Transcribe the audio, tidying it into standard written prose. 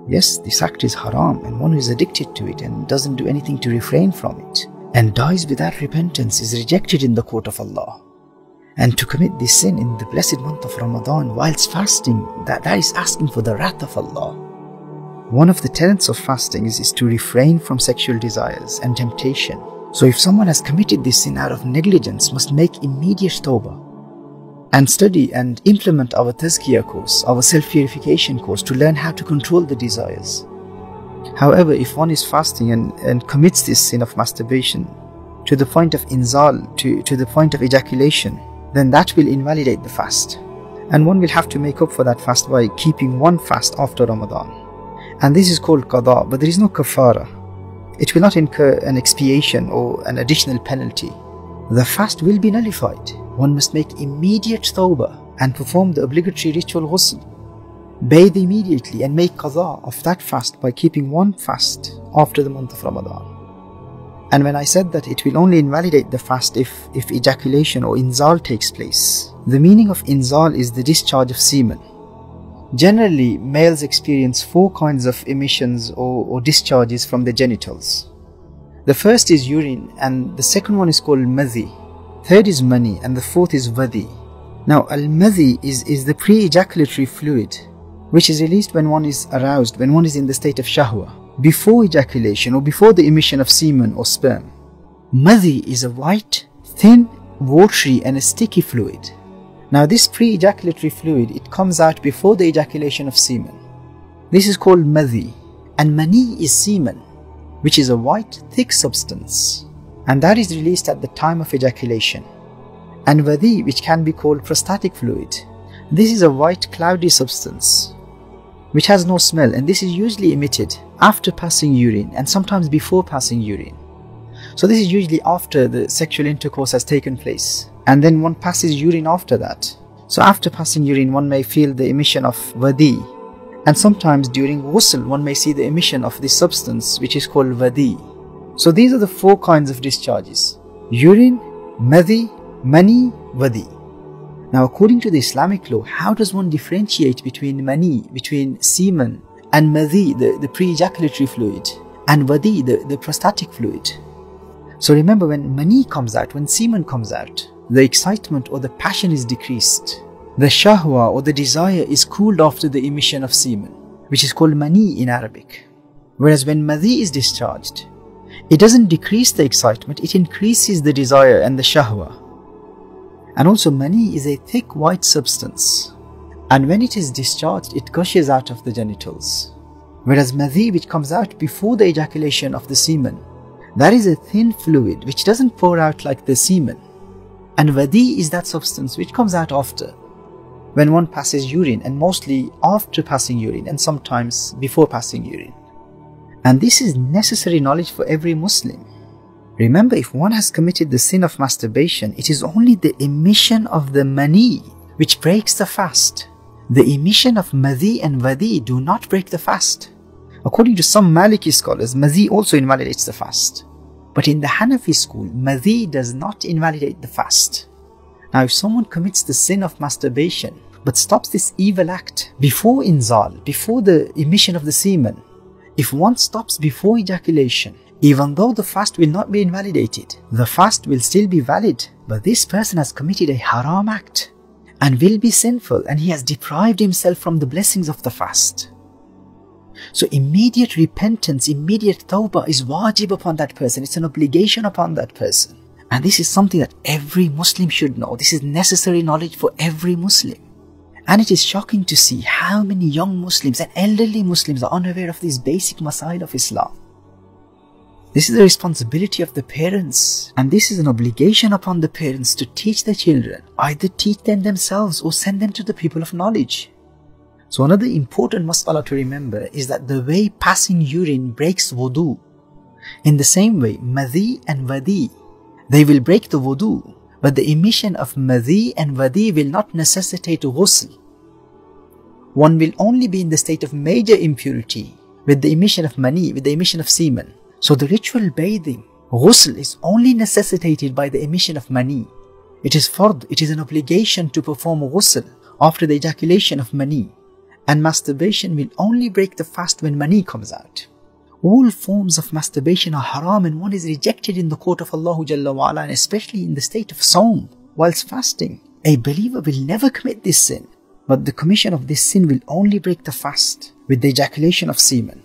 Yes, this act is haram, and one who is addicted to it and doesn't do anything to refrain from it and dies without repentance is rejected in the court of Allah. And to commit this sin in the blessed month of Ramadan whilst fasting, that is asking for the wrath of Allah. One of the tenets of fasting is to refrain from sexual desires and temptation. So if someone has committed this sin out of negligence, must make immediate tawbah and study and implement our tazkiyah course, our self-purification course, to learn how to control the desires. However, if one is fasting and commits this sin of masturbation to the point of inzal, to the point of ejaculation, then that will invalidate the fast. And one will have to make up for that fast by keeping one fast after Ramadan. And this is called qada, but there is no kafara. It will not incur an expiation or an additional penalty. The fast will be nullified. One must make immediate tawbah and perform the obligatory ritual ghusl. Bathe immediately and make qada of that fast by keeping one fast after the month of Ramadan. And when I said that it will only invalidate the fast if ejaculation or inzal takes place, the meaning of inzal is the discharge of semen. Generally, males experience 4 kinds of emissions or discharges from the genitals. The first is urine, and the second one is called madhi. Third is mani, and the fourth is vadi. Now, al-madhi is the pre-ejaculatory fluid, which is released when one is aroused, when one is in the state of shahwa, before ejaculation or before the emission of semen or sperm. Madhi is a white, thin, watery and a sticky fluid. Now this pre-ejaculatory fluid, it comes out before the ejaculation of semen. This is called madhi. And mani is semen, which is a white, thick substance, and that is released at the time of ejaculation. And vadi, which can be called prostatic fluid. This is a white, cloudy substance, which has no smell, and this is usually emitted after passing urine and sometimes before passing urine. So this is usually after the sexual intercourse has taken place, and then one passes urine after that. So after passing urine, one may feel the emission of vadi, and sometimes during ghusl one may see the emission of this substance which is called vadi. So these are the 4 kinds of discharges: urine, madhi, mani, vadi. Now according to the Islamic law, how does one differentiate between mani, between semen, and madhi, the pre-ejaculatory fluid, and vadi, the prostatic fluid? So remember, when mani comes out, when semen comes out, the excitement or the passion is decreased. The shahwa or the desire is cooled after the emission of semen, which is called mani in Arabic. Whereas when madhi is discharged, it doesn't decrease the excitement, it increases the desire and the shahwa. And also mani is a thick white substance, and when it is discharged, it gushes out of the genitals. Whereas madhi, which comes out before the ejaculation of the semen, that is a thin fluid which doesn't pour out like the semen. And vadi is that substance which comes out after, when one passes urine, and mostly after passing urine and sometimes before passing urine. And this is necessary knowledge for every Muslim. Remember, if one has committed the sin of masturbation, it is only the emission of the mani which breaks the fast. The emission of madhi and vadi do not break the fast. According to some Maliki scholars, madhi also invalidates the fast. But in the Hanafi school, madhi does not invalidate the fast. Now if someone commits the sin of masturbation, but stops this evil act before inzal, before the emission of the semen, if one stops before ejaculation, even though the fast will not be invalidated, the fast will still be valid, but this person has committed a haram act and will be sinful, and he has deprived himself from the blessings of the fast. So immediate repentance, immediate tawbah is wajib upon that person. It's an obligation upon that person. And this is something that every Muslim should know. This is necessary knowledge for every Muslim. And it is shocking to see how many young Muslims and elderly Muslims are unaware of these basic masail of Islam. This is the responsibility of the parents, and this is an obligation upon the parents to teach their children. Either teach them themselves or send them to the people of knowledge. So another important mas'ala to remember is that the way passing urine breaks wudu, in the same way madhi and vadi, they will break the wudu, but the emission of madhi and vadi will not necessitate ghusl. One will only be in the state of major impurity with the emission of mani, with the emission of semen. So the ritual bathing, ghusl, is only necessitated by the emission of mani. It is fard, it is an obligation to perform ghusl after the ejaculation of mani. And masturbation will only break the fast when mani comes out. All forms of masturbation are haram and one is rejected in the court of Allah Jalla wa Ala, and especially in the state of Sawm, whilst fasting. A believer will never commit this sin, but the commission of this sin will only break the fast with the ejaculation of semen.